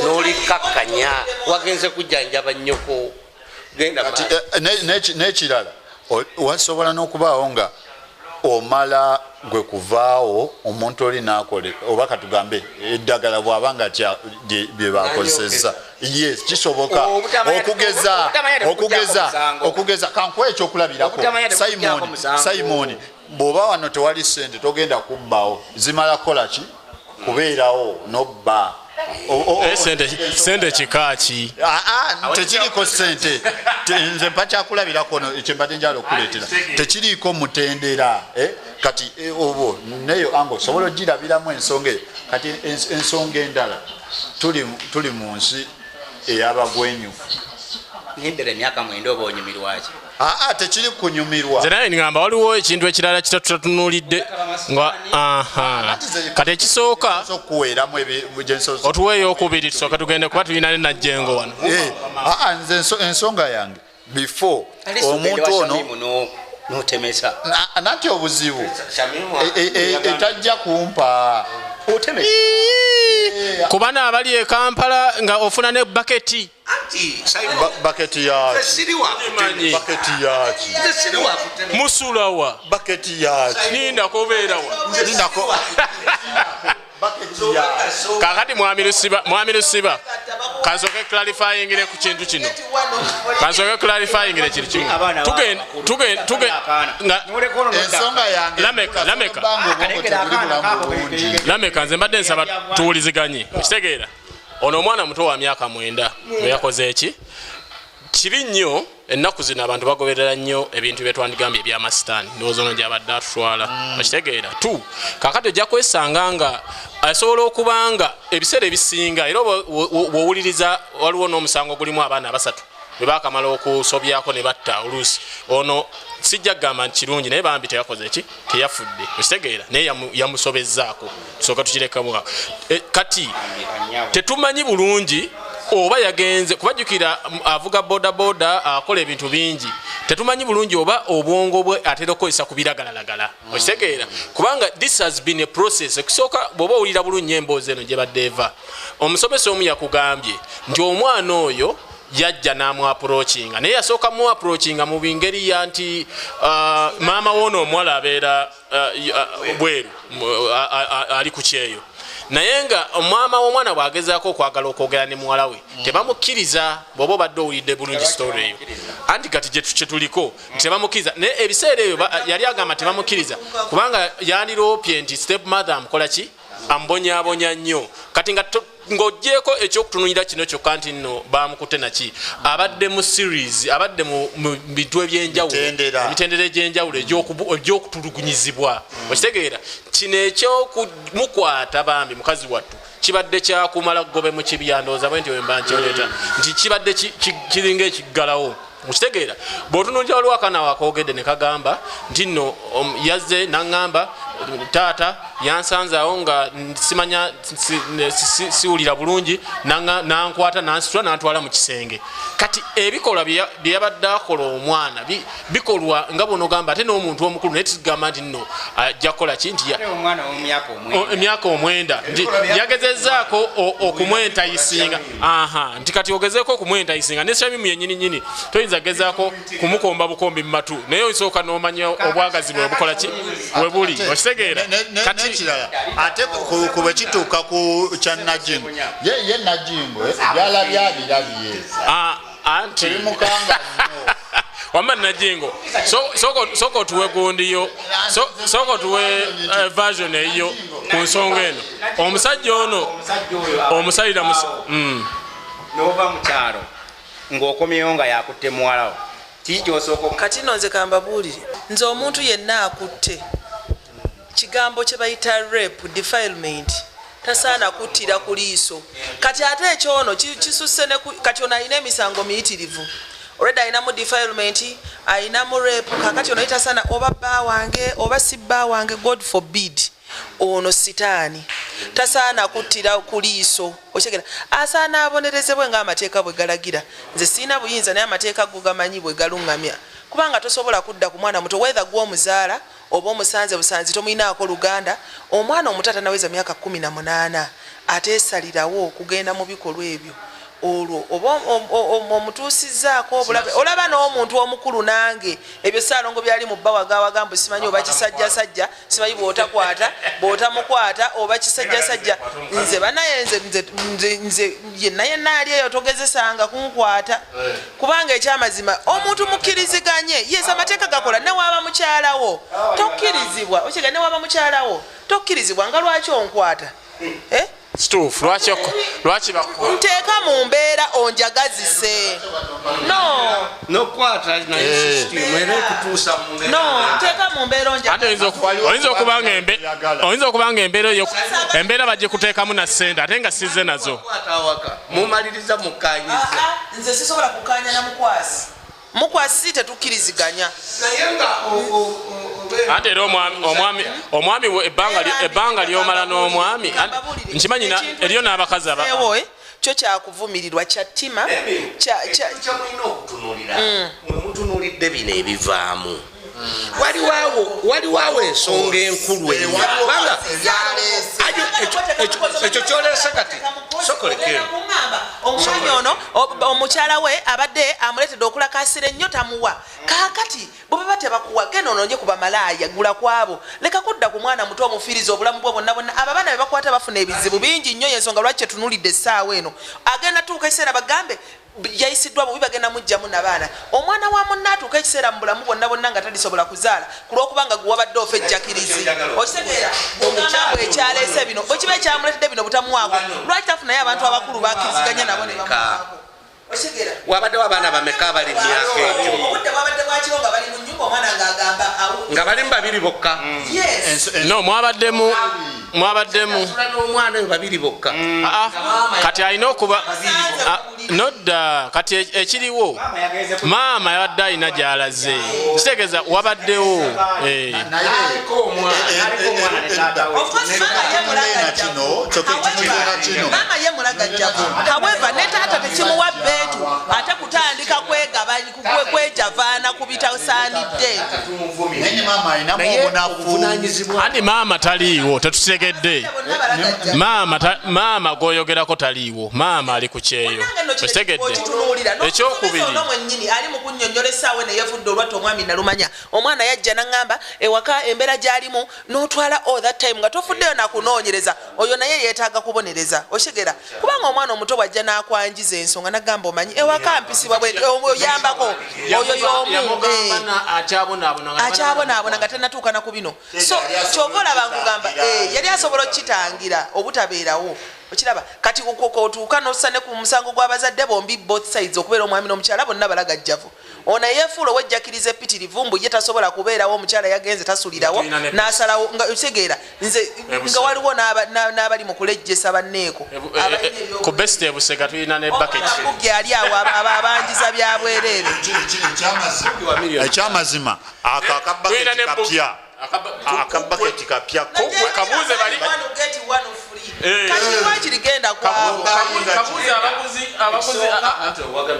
n'olikakkanya wagenze kujjanjaba nnyoko n'ekirala wasobola n'okubaawo nga omala gwe kuvaawo omuntu oli nakole oba katugambe eddagala bw'abanga bye bakozesa yes kisoboka okugeza kankuwa ekyokulabirako Simon bw'oba wano tewali ssente togenda kubbawo zimala kukola ki kubeerawo nobba sente kikaki tekiriko sente nze mpa kyakulabirako kyembadde njala okuleetera tekiriko mutendera kati obo neyo ango osobola ogirabiramu ensonga eyo kati ensonga endala tuli mu nsi ey'abagwenyufu ngendera emyaka 9 oba onyumirwaki tekiri kunyumirwa nze naye ngamba waliwo ekintu ekirala kitatutunulidde nga kati ekisooka otuweeyo okubiri tusooka tugende kuba tulina ne Najjengo wano nze ensonga yange before omuntu ono notemesa nanti obuzibu etajja kumpa kuba n'abali e Kampala nga ofuna ne baketi baketi yaki musulawa baketi yaki ninda kobeerawa kakati mwami Lusiba kansoke clarifyingire ku kintu kino kansoke clarifyingire kiri kimu Lameka nze mbadde nsaba tuwuliziganye okitegeera ono omwana muto wa myaka 9 bwe yakoze eki kibi nnyo ennaku zino abantu bagoberera nnyo ebintu byetwandigambye ebyamasitaani ndowooza ono gyabadde atutwala okitegeera kakati ojja kwesanga nga asobola okuba nga ebiseera ebisinga era bw'owuliriza waliwo n'omusango gulimu abaana 3 bwe baakamala okusobyako ne batta oluusi ono sijja kugamba nti kirungi naye bambi teyakoze eki teyafudde okitegeera naye yamusobezzaako tusooka tukirekamu kati tetumanyi bulungi oba yagenze kubajjukira avuga bodaboda akola ebintu bingi tetumanyi bulungi oba obwongo bwe atera okukozesa ku biragalalagala okitegeera kubanga this has been a process ekusooka bw'oba owulira bulungi emboozi eno gye badde eva omusomesa omu yakugambye nti omwana oyo yajja n'amu approachinga naye yasooka mu approachinga mu bingeri ya nti maama woono omuwala abeera bweru ali ku kyeyo naye nga omwama w'omwana bw'agezaako okwagala okwogera ne muwala we tebamukkiriza bw'oba obadde owulidde bulungi story eyo anti kati kyetuliko tebamukkiriza naye ebiseera ebyo yali agamba tebamukkiriza kubanga yandiroopye nti step mother amukola ki ambonyabonya nnyo kati nga ng'oggyeko ekyokutunulira kino kyokka nti nno bamukutte naki abadde mu series abadde mu bintu ebyenjawulo emitendera egy'enjawulo egy'okutulugunyizibwa okitegeera kino ekyokumukwata bambi mukazi wattu kibadde kyakumala gobe mu kibyandooza bwe nti wemba nkyoleeta nti kibadde kiringa ekiggalawo okitegeera bw'otunulira waliwo akaana wakoogedde ne kagamba nti nno yazze n'aŋŋamba taata yansanzaawo nga simanya siwulira bulungi nankwata nansitula nantwala mu kisenge kati ebikolwa bye yabadde akola omwana bikolwa nga bw'onogamba ate n'omuntu omukulu naye tugamba nti nno ajja kukola ki nti emyaka 9 nti yagezezzaako okumwentayisinga nti kati ogezeeko okumwentayisinga ne Shamimu yennyini toyinza gezaako kumukomba bukombi mu matu naye osooka n'omanya obwagazi bwe bukola ki bwe buli okitegeera nekirala ate kubwe kituuka ku kya Najjengo ye Najjengo byalabye abirabye anti wamba Najjengo soko otuwe gundiyo soko tuwe version eyo ku nsonga eno omusajja ono omusalira n'ova mu kyalo ng'okomyeyo nga yakutte muwalawo kati nonze kambabuulire nze omuntu yenna akutte kigambo kye bayita rape defilement tasaana kuttira ku liiso kati ate ekyono kisusse kati ono alina emisango miyitirivu already ayinamu defilement ayinamu rape kakati ono yitasaana oba bba wange oba si bba wange god forbid ono sitaani tasaana kuttira ku liiso okyegera asaana abonerezebwe ng'amateeka bwe galagira nze siina buyinza naye amateeka go gamanyi bwe galuŋŋamya kubanga tosobola kudda ku mwana muto wether gw'omuzaala oba omusanze busanzi tomuyinaako luganda omwana omuto atanaweza myaka 18 ateesalirawo kugenda mu bikolwa ebyo olwo oba omutuusizzaako obulabe olaba n'omuntu omukulu nange ebyo Ssaalongo byali mu bawagawagamba simanyi oba kisajjasajja simanyi bw'otamukwata oba kisajjasajja nze banaye nze yenna ali eyo togezesanga kunkwata kubanga ekyamazima omuntu mukkiriziganye yes amateeka gakola newaaba mukyalawo tokkirizibwa okiga newaaba mukyalawo tokkirizibwa nga lwaki onkwata Stoof, lwaki nteeka mu mbeera onjagazise nokwata naye system era kutuusa mu mbeera nteeka mu mbeera oyinza okubanga embeera bagikuteekamu na ssente ate nga sizze nazo mumaliriza mukanyiza nze sisobola kukanya na mukwasi tetukkiriziganya ate era omwami ebbanga lyomala n'omwami nkimanyi eriyo n'abakazi kyo kyakuvumirirwa kyattima kyamulina okutunuulira mutunuulidde bino ebivaamu waliwo ensonga enkulu kubanga ekyo kyolesa kati sokolekero omwami ono omukyala we abadde amuleetedde okulakasira ennyo tamuwa kaakati bwe baba tebakuwa genda ononje ku bamalaaya gula kwabo leka kudda ku mwana muto omufiiriza obulamu bwe bonna abo abaana be bakwata bafuna ebizibu bingi nnyo yensonga lwaki kyetunuulidde essaawa eno agenda tuuka ekiseera bagambe yayisiddwa bubi bagenda mujjamu nabaana omwana wa munna atuuka ekiseera mu bulamu bonna nga talisobola kuzaala ku lw'okubanga gwe wabadde ofa ejjakirizi okitegeera ogamba ekyaleese bino bwekiba ekyamuleetedde bino butamuwaako lwaki tafunayo abantu abakulu bakkiriziganya nabo ne bamuwaako wabadde abaana bameka bali myaka egyo obudde bwabadde bwakiro nga bali mu nnyumba omwana ng'agamba nga bali mu babiri bokka no mwabaddemu n'omwana oyo babiri bokka kati alina okuba nodda kati ekiriwo maama yabadde alina gy'alaze kitegeeza wabaddewo maama ye mulagajjavu however ne taata tekimuwa bbeetu ate kutandika kwejavaana ku bitasaanidde andi maama taliiwo tetutegedde maama goyogerako taliiwo maama ali ku kyeyo tekitegedde ekyokubiri mwennyini ali mu kunnyonnyola essaawa neyefudde olwatta omwami nalumanya omwana yajja naŋŋamba ewaka embeera gy'alimu n'otwala all that time nga tofuddeyo nakunoonyereza oyo naye yeetaaga kubonereza okigera kubanga omwana omuto bwajja n'akwanjiza ensonga nagamba omanyi ewaka mpisibwa oyambako oyo y'omu akyabonaabona nga tennatuuka na ku bino so kyova olaba nkugamba yali asobola okukitangira obutabeerawo okiraba kati otuuka n'ossa ne ku musango gw'abazadde bombi both sides okubeera omwami n'omukyala bonna balagajjavu ono yeefuula owejjakiriza epitirivu mbu ye tasobola kubeerawo omukyala yagenze tasulirawo n'asalawo nga otegeera nze nga waliwo n'abali mu kulejjesa banneeko ku best ebusega tulina ne bucket ali awo abanjiza bya bwereere ekyamazima akabaketi kapya kabuuze bali kirigenda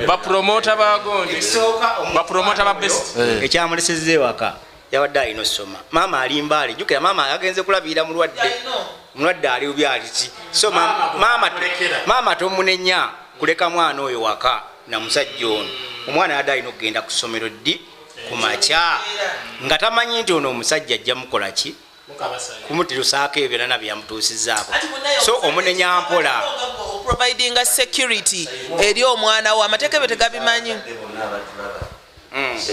bapromota bagondi bapromota ba best ekyamulesezza ewaka yabadde alina osoma maama alimbaali jukira maama agenze kulabira mulwadde ali byaliki so maama tomunenya kuleka mwana oyo waka na musajja ono omwana yadde alina okugenda ku ssomero ddi ku makya nga tamanyi nti ono omusajja ajja mukola ki kumutirusaako ebyo byonna byamutuusizzaako so omunenya mpola providinga security eri omwana wo amateeka ebyo tegabimanyi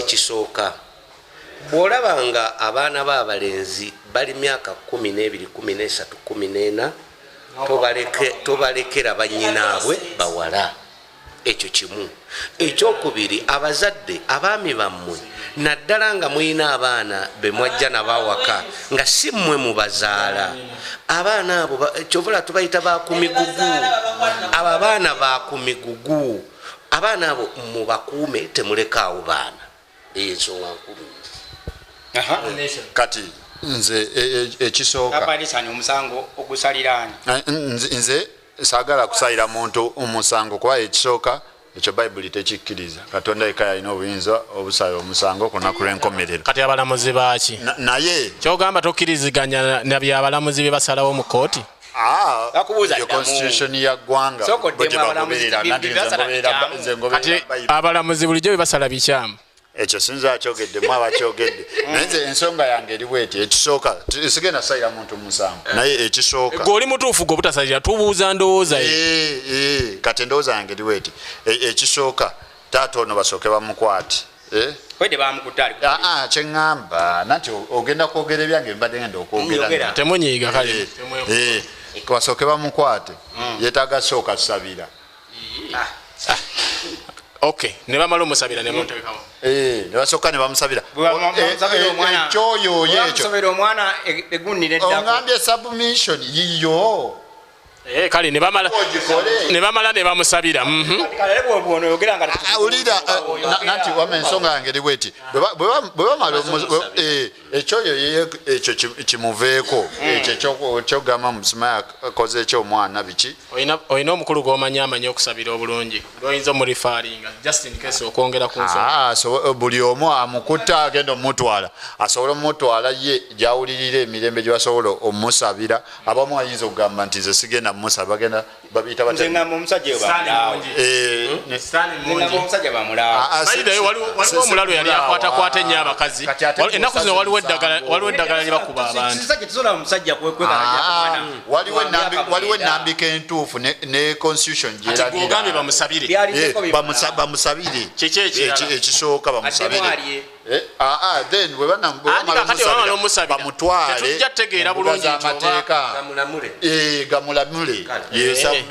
ekisooka bw'olaba nga abaana b'abalenzi bali myaka 12 13 14 tobalekera bannyinaabwe bawala ekyo kimu. Ekyokubiri, abazadde abaami bammwe naddala nga mulina abaana be mwajja nabawaka nga si mmwe mubazaala, abaana abo kyovula tubayita bakumigugu. Abo abaana bakumigugu, abaana abo mubakuume, temulekaawo baana. Eyo ensonga nkulu. Kati nze ekisooka omusango ogusaliraani, nze saagala kusalira muntu omusango kuba ekisooka ekyo bayibuli tekikkiriza. Katonda yekka yalina obuyinza obusala omusango ku lunaku lw'enkomerero. Kati abalamuzi baaki naye kyogamba tokkiriziganya na byabalamuzi bye basalawo mu kooti? Yo constitution ya ggwanga kati abalamuzi bulijjo bye basala bikyamu. Ekyo sinza akyogeddemu abakyogedde. Naye nze ensonga yange eriwo eti ekisooka sigenda sayira muntu musango, naye ekisooka gwe oli mutuufu gwe butasalira tubuuza ndowooza kati endowooza yange eriwo eti ekisooka taata ono basooke bamukwate kyeŋŋamba nati ogenda kwogera ebyange mbadde ngenda okwogera temunyiiga kale basooke bamukwate yeetaaga sooka tusabira. Okay, ne bamala omusabira ne muntebekawo. Nebasooka ne bamusabira. Ekyoyo ekyo omwana egunnira eddako. Ongambye submission yiyo. Kale ne bamala ne bamusabira. Awulira nanti wama ensonga yange eri bweti. Bwe bamala ekyoyo ekyo kimuveeko. Ekyo kyogamba Musumaya akoze ekyomwana biki. Oyina omukulu gw'omanyi amanyi okusabira obulungi. Oyinza omurifaaringa just in case okwongera ku nsonga. Buli omu amukutta agenda omutwala. Asobola omutwala ye gyawulirira emirembe gye basobola omusabira. Abamu ayinza okugamba nti nze sigenda musaba bagenda babiyita waliwo omulalo yali akwatakwata ennyo abakazi. Ennaku zino waliwo eddagala lye bakuba abantu. Waliwo ennambika entuufu ne constitution gyeragira bamusabire ekisooka bamusabire. Then bamutwale gamulamule.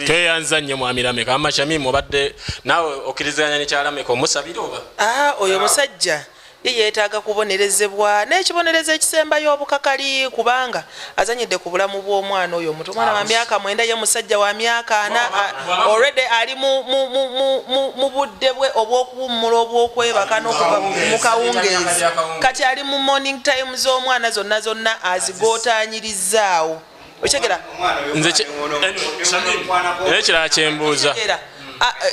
Tweyanza nnyo Mwamirameka Amashami mubadde naawe okkiriziganya ne Kyalameka omusabira oba? Oyo musajja ye yeetaaga kubonerezebwa n'ekibonerezo ekisembayo obukakali kubanga azanyidde ku bulamu bw'omwana oyo omuto. Omwana wa myaka 9 ye musajja wa myaka 4 already ali mu budde bwe obw'okuwummula obw'okwebaka n'okuva mu kawungeezi. Kati ali mu morning time z'omwana zonna azigootaanyirizaawo. Okitegeera? Ekirala kyembuuza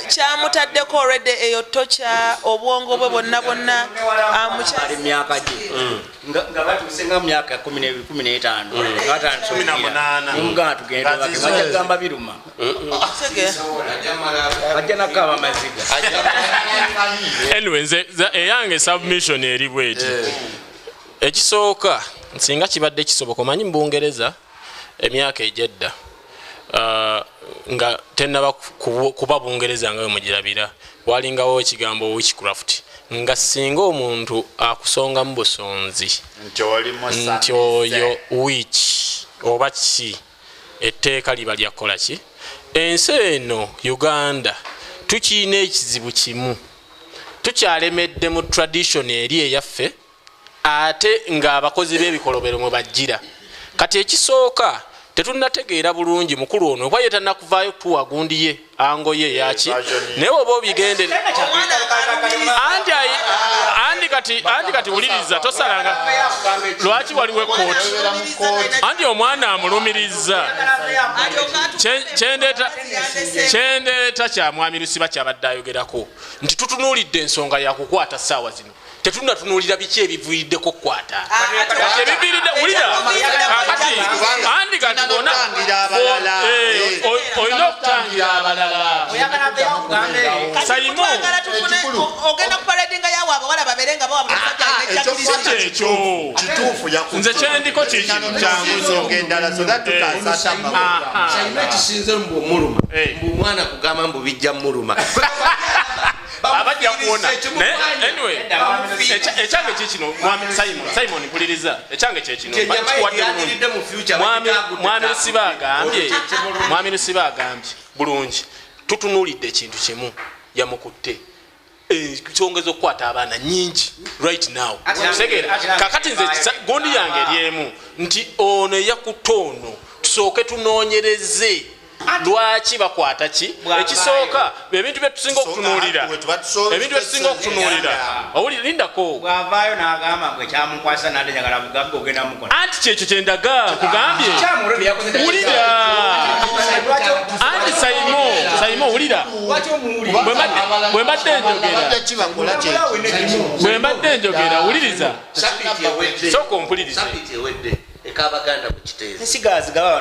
kyamutaddeko already eyo tocha obwongo bwe bonna amukyali myaka gye nga batusenga myaka 15 nga tugenda bakagamba biruma ajja nakaba maziga. Anyway, eyange submission eri bweti ekisooka singa kibadde kisoboka omanyi mu Bungereza emyaka ejjedda nga tenaba kuba Bungereza nga mugirabira walingawo ekigambo witchcraft nga singa omuntu akusonga mu busonzi nti oyo witch oba ki etteeka liba lyakola ki. Ensi eno Uganda tukiina ekizibu kimu, tukyalemedde mu tradition eri eyaffe ate ng'abakozi b'ebikolobero mwe bajjira. Kati ekisooka tetunnategeera bulungi mukulu ono oba yetannakuvaayo tuwa gundi ye ango ye yaki naye oba obigendere andi kati wuliriza tosalanga lwaki waliwo ekkooti andi omwana amulumiriza kyendeeta kya Mwami Lusiba kyabadde ayogerako nti tutunuulidde ensonga yakukwata ssaawa zino tetunnatunuulira biki ebiviiriddeko kukwata ebiviiridde wulira kati andi kati bona olina okutangira abalala ogenda kupaladinga yawe abawala baberenga ekyo nze kyendiko kikino kyangu ekisinze mbumuluma mbumwana kugamba mbu bijja muluma abajja kuwona anyway ekyange kikino Simon mpuliriza ekyange kyekino Mwami Lusiba agambye bulungi tutunuulidde ekintu kimu yamukutte ensonga okukwata abaana nyingi right now segera kakati nze gundi yange eryemu nti ono eyakutte ono tusooke tunoonyereze lwaki bakwata ki ekisooka ebintu byetusinga okutunuulira owulirindako bwavaayo n'agamba mbwe kyamukwasa nate njagala bugagga ogenda mukona anti kyekyo kyendaga kugambye wulira anti sayimo wulira bwe mbadde njogera wuliriza sooka ompulirize ekabaganda mukiteezi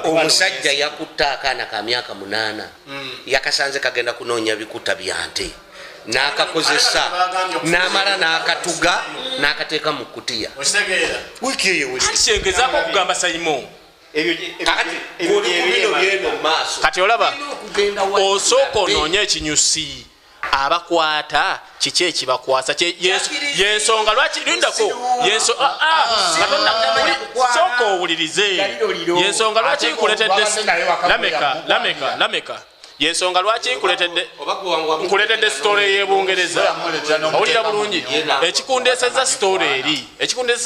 omusajja yakutta akaana ka myaka 8 yakasanze kagenda kunoonya bikuta byante n'akakozesa n'amala n'akatuga n'akateeka mu kutiya wiiki eyo kyengezaako okugamba sayimo kati olaba osooka onoonye ekinyusi abakwata kiki ekibakwasa yensonga lwaki lindako sooka owulirize yensonga lwaki nkuletedde lameka yensonga lwaki nkuletedde sitole ey'ebungereza owulira bulungi ekikundeseza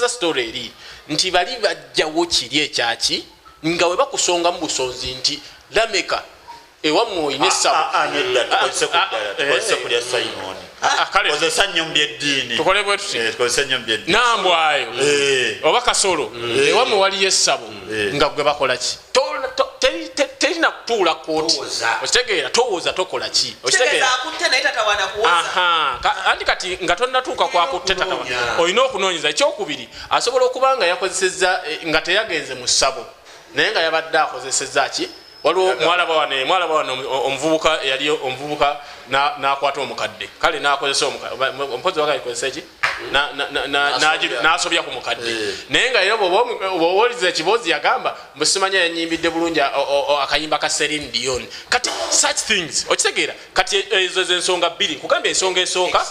sitole eri nti bali bajjawo kiri ekyaki nga we bakusongamu busonzi nti lameka ewammwe oyina essabo tukole bwe tuti nambwayo oba kasolo ewammwe waliyo essabo nga gwe bakola ki terina kutuula kooti okitegeera towooza tokola ki anti kati nga tonnatuuka kwakutte tatawa olina okunoonyeza ekyokubiri asobola okuba nga yakozesezza nga teyagenze mu ssabo naye nga yabadde akozesezza ki waliwo mwalaba wano omuvubuka yali omuvubuka n'akwata omukadde kale n'akozesa omukozi wakayikozesa eki n'asobya ku mukadde naye nga era bw'owoliza ekiboozi yagamba mbusimanya yanyimbidde bulungi akayimba ka Celine Dion kati such things okitegeera kati ezo zensonga bbiri kugambye ensonga esooka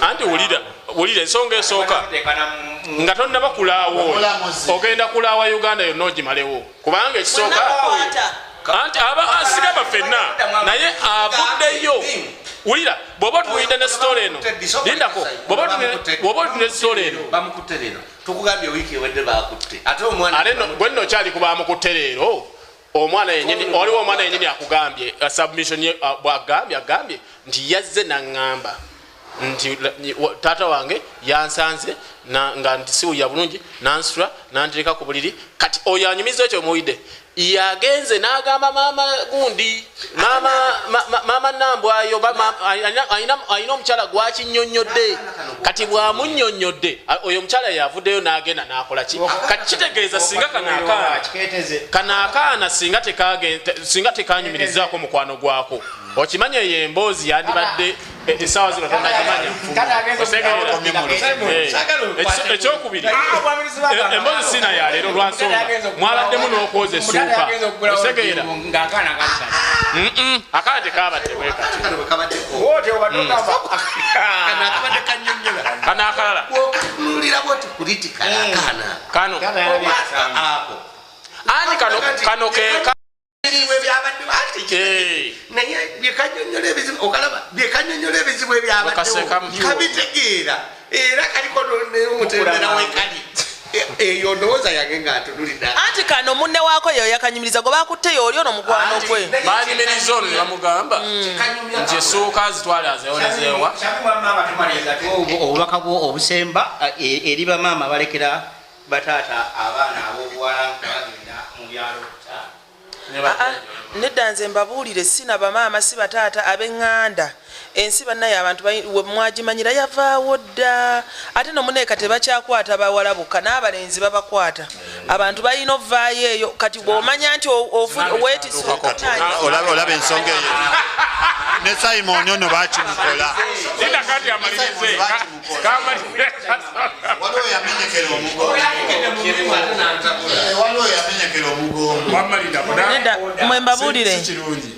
anti wulira ensonga esooka nga tonnaba kulaawo ogenda kulaawa Uganda yonna ogimalewo kubanga ekisooka anti asigaba ffenna naye avuddeyo wulira bw'oba tuwulidde ne sitole eno lindako bw'oba tuwulidde ne sitole eno bamukutte leero tukugambye wiiki ewedde bakutte ate omwana ale bwe nno kyali ku bamukutte leero omwana yennyini waliwo omwana yennyini akugambye submission agambye nti yazze n'aŋŋamba nti taata wange yansanze nga nti siwulira bulungi nansitula nanteeka ku buliri kati oyo anyumiza ekyo muwulidde yagenze n'agamba maama gundi maama nambwayo alina omukyala gwakinnyonnyodde kati bwamunnyonnyodde oyo omukyala yavuddeyo n'agenda n'akola ki kati kitegeeza singa kanaakaana singa tekanyumirizaako mukwano gwako okimanya eyo emboozi yandibadde essaawa zino tonnagimanya ekyokubiri emboozi siina ya leero lwansonga mwabaddemu n'okwoza essuuka osegeera akaana tekabadde kanaakalala ani kano keeka naye byekanyonyola ebizibu okalaba byekanyonyola ebizibu ebyabaddewo kabitegeera era kaliko omutendera wekali eyo ndowooza yange ngaatunulira anti kano munne waako yo yakanyumiriza gwe bakutteyo oli ono mukwano gwe banyumiriza ono nebamugamba nti essuuka zitwale azewolezeewa obubaka obusemba eri bamaama balekera bataata abaana ab'obuwala bagenda mu byalo nedda nze mbabuulire sina bamaama si bataata ab'eŋŋanda ensi bannaye abantu mwagimanyira yavaawo dda ate nomuneeka tebakyakwata bawala bokka n'abalenzi babakwata abantu balina ovaayo eyo kati bw'omanya nti olaba ensonga eyo ne Simon ono bakimukola waliwo yamenyekera omugongo nedda mwe mbabuulire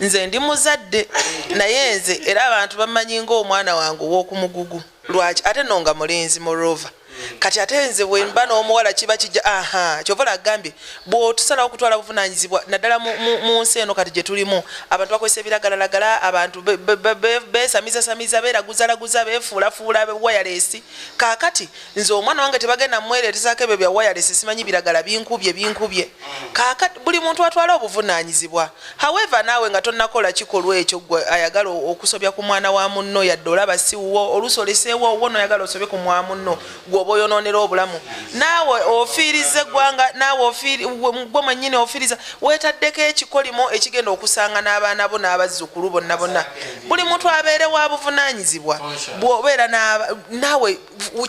nze ndi muzadde naye nze era abantu bamanyi ng'omwana wange ow'okumugugu lwaki ate no nga mulenzi mu rova kati ate nze bwe mba n'omuwala kiba kijja kyovola agambye bw'otusalawo okutwala buvunaanyizibwa naddala mu nsi eno kati gye tulimu abantu bakozesa ebiragalalagala abantu beesamizasamiza beeraguzalaguza beefuulafuula wayalesi kaakati nze omwana wange tebagenda mwereetezaako ebyo bya wayalesi simanyi biragala binkubye kaakati buli muntu atwala obuvunaanyizibwa however naawe nga tonnakola kikolwa ekyo gwe ayagala okusobya ku mwana wa munno yadde olaba siwuwo olusoleseewo wono oyagala osobye ku mwana munno gwoba oyonoonera obulamu naawe ofiiriza eggwanga naawe gwe mwennyini ofiiriza weetaddeko ekikolimo ekigenda okusanga n'abaana bo n'abazzukulu bonna buli muntu abeere wa buvunaanyizibwa bw'obeera naawe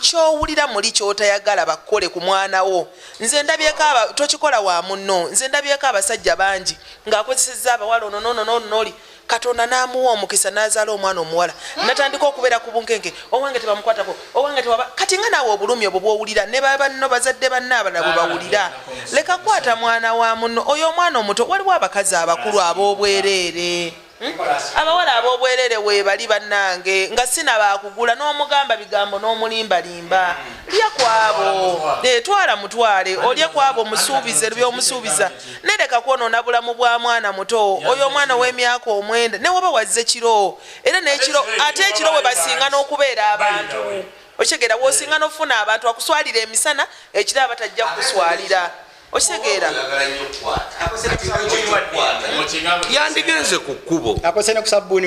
kyowulira muli kyotayagala bakole ku mwana wo nze ndabyeko tokikola wa munno nze ndabyeko abasajja bangi ng'akozesezza abawala ononoli Katonda n'amuwa omukisa n'azaala omwana omuwala natandika okubeera ku bunkenke owange tebamukwatako owange tewaba kati nga naawe obulumi obwo bw'owulira ne banno bazadde bannaabala bwe bawulira leka kwata mwana wa munno oyo omwana omuto waliwo abakazi abakulu ab'obwereere abawala ab'obwereere weebali bannange nga sinabakugula n'omugamba bigambo n'omulimbalimba lya kwabo twala mutwale olye kwabo omusuubize byomusuubiza nereka kwonoona bulamu bwa mwana muto oyo omwana w'emyaka 9 ne waba wazze kiro era n'ekiro ate ekiro we basinga n'okubeera abantu okitegeera w'osinga n'ofuna abantu akuswalira emisana ekiro abatajja kukuswalira okitegeera yandigenze ku kkubo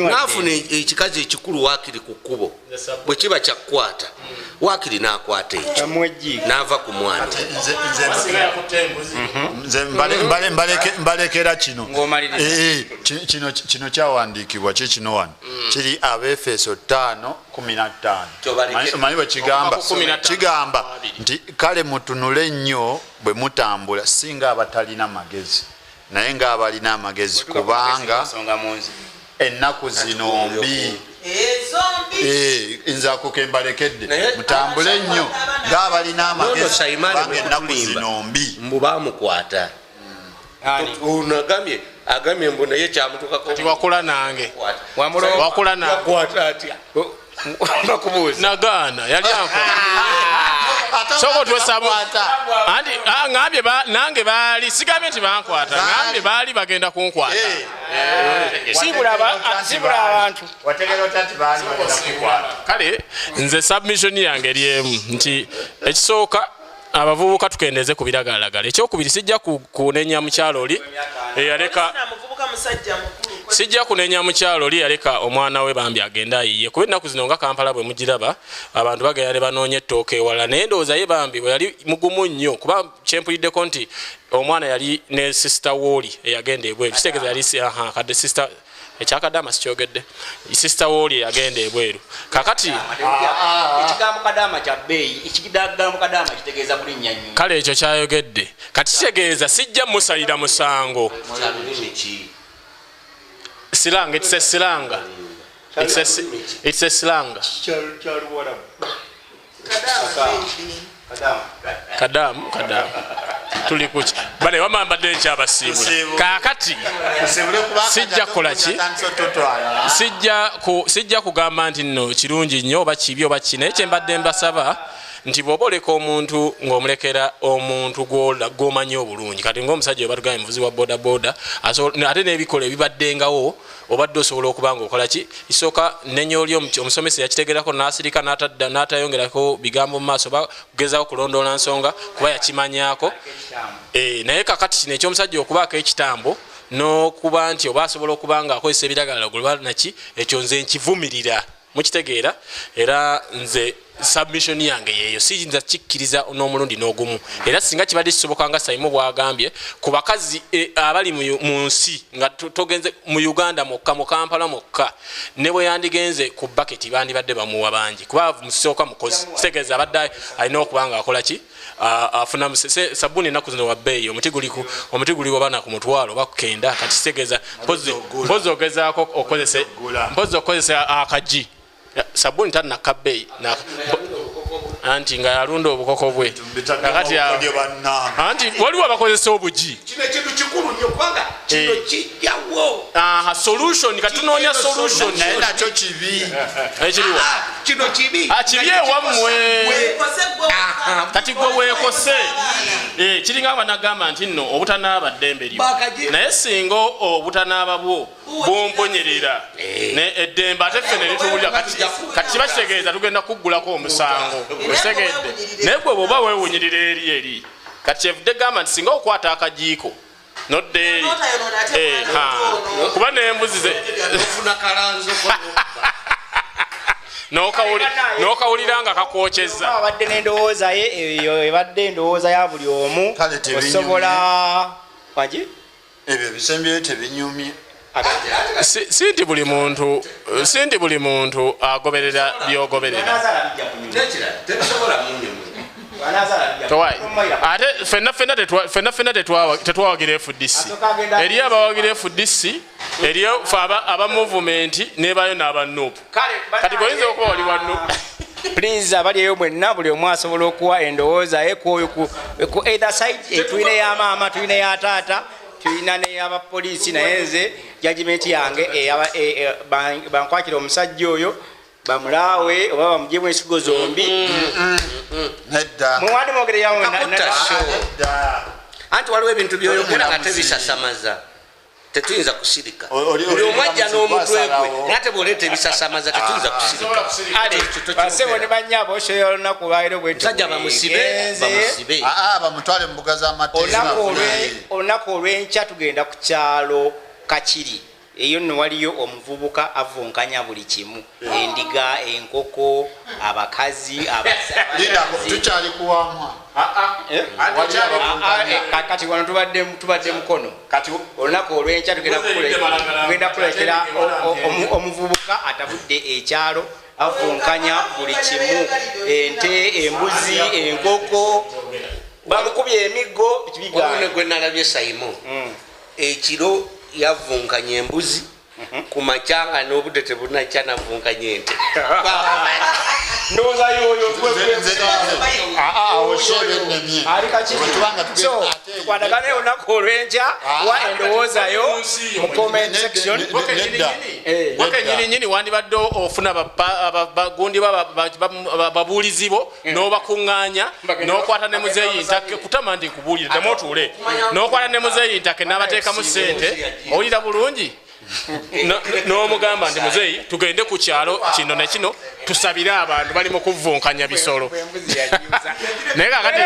naafuna ekikazi ekikulu waakiri ku kkubo bwe kiba kyakukwata waakiri n'akwata ekyo n'ava ku mwana nze mbalekera kino kino kyawandiikibwa kikino wano kiri Abefeso 5:15 manyi bwe kigamba nti kale mutunule nnyo bwe mutambula singa abatalina magezi naye ng'abalina amagezi kubanga ennaku zino mbi nze ako kembalekedde mutambule nnyo ng'abalina amagezi kubanga ennaku zino mbi mbu baamukwata agambye mbu naye kyamutukako wakula nange wakula nakwata atya nagaana yali soko twesabu andi ngambye nange baali sigambye nti bankwata ngambye baali bagenda kunkwata sibula abantu kale nze submission yange lyemu nti ekisooka abavubuka tukendeze ku biragalalagala ekyokubiri sijja kunenya mukyalo oli eyaleka sijja kunenya mukyalo oli yaleka omwana we bambi agenda ayiye kuba ennaku zino nga Kampala bwe mugiraba abantu bagenda ne banoonya ettooka ewala naye ndowooza ye bambi bwe yali mugumu nnyo kuba kyempuliddeko nti omwana yali ne sisita wooli eyagenda ebweru kitegeeza yali kadde sisita ekyakadama sikyogedde sisita wooli eyagenda ebweru kakati ekigambo kadama kya bbeeyi ekigambo kadama kitegeeza bulinnya nnyo kale ekyo kyayogedde kati kitegeeza sijja musalira musango silanga it's a silanga it's a silanga kadamu tuli kuki bale wamambadde ekyabasiibu kaakati sijja kukola ki sijja kugamba nti nno kirungi nnyo oba kibi oba ki naye kyembadde mbasaba nti bw'oba oleka omuntu ng'omulekera omuntu gw'omanyi obulungi kati ng'omusajja oba tugambye muvuzi wa bodaboda ate n'ebikola ebibaddengawo obadde osobola okuba ng'okola ki isooka nenya oli omusomesa yakitegerako n'asirika n'atayongerako bigambo mu maaso oba kugezaako kulondoola nsonga kuba yakimanyako naye kakati kino ekyomusajja okubaako ekitambo n'okuba nti oba asobola okuba ng'akozesa ebiragala golba naki ekyo nze nkivumirira mukitegeera era nze submission yange yeyo siyinza kikkiriza n'omulundi n'ogumu era singa kibadde kisoboka nga Saimu bwagambye ku bakazi abali mu nsi nga togenze mu Uganda mokka mu Kampala mokka ne bwe yandigenze ku bucket bandibadde bamuwa bangi kuba musooka mukozi kitegeeza abadde alina okuba nga akola ki afuna sabuni ennaku zino wabbeeyi omuti guli wabana ku mutwalo bakukenda kati kitegeeza mpozi ogezaako okozesa akaji sabuni tanakabbeeyi anti nga yalunda obukoko bwe kakati anti waliwo abakozesa obugi kino ekintu kikulu nnyo kubanga kino kijjawo solution katunoonya solution naye nakyo kibi ekiriwo kino kibi kibi ewammwe kati gwe weekose kiringa abanagamba nti nno obutanaaba ddembe lyo naye singa obutanaaba bwo bumponyerera eddembe ate ffe ne lituwulira kati kiba kitegeeza tugenda kuggulako omusango osegedde naye gwe bwoba weewunyirira eri kati kyevudde gamba nti singa okwata akajiiko nodde eri kuba n'embuzi n'okawulira nga kakwokyezza abadde n'endowooza ye eyo ebadde endowooza ya buli omu osobola wagi ebyo bisembyeyo tebinyumye si nti buli muntu agoberera byogoberera ate fenna tetwawagira FDC eriyo abawagira FDC eriyo aba movement nebayo n'abanupu kati goyinza okuba wali wanupu please abali eyo mwenna buli omu asobola okuwa endowooza ye ku either side tuyina ya maama tuyina ya taata tuyina neyabapoliisi naye nze judgment yange bankwakira omusajja oyo bamulawe oba bamugyemu ensigo zombi muwandi mwogereyawo anti waliwo ebintu byoyogera nga tebisasamaza tetuyinza kusirika buli omwajja n'omutwe gwe nate bwoleeta ebisasamaza tetuyinza kusirikasebo ne banyabo oshoyo olunaku lwairo bwesajja bamusibe bamutwale mu mbuga z'amateeka olunaku olw'enkya tugenda ku kyalo Kakiri eyo nno waliyo omuvubuka avunkanya buli kimu endiga enkoko abakazi tukyali kuwamwa kati wano tubadde mukono olunaku olw'enkya tugenda kulekera omuvubuka atabudde ekyalo avunkanya buli kimu ente embuzi enkoko bamukubye emiggo wabune gwe nalabye Simon ekiro yavunkanya embuzi ku makyanga n'obudde tebunakya navunkanya ente ndowooza yoyo tukwatagane olunaku olw'enkya wa endowoozayo mu comment section nyini wandibadde ofuna bagundi babuulizi bo n'obakuŋŋaanya n'okwata ne muzeeyi ntake kutama nti nkubuulire temuotuule n'okwata ne muzeeyi ntake n'abateekamu ssente owulira bulungi n'omugamba nti muzeeyi tugende ku kyalo kino ne kino tusabire abantu bali mu kuvunkanya bisolo naye kakati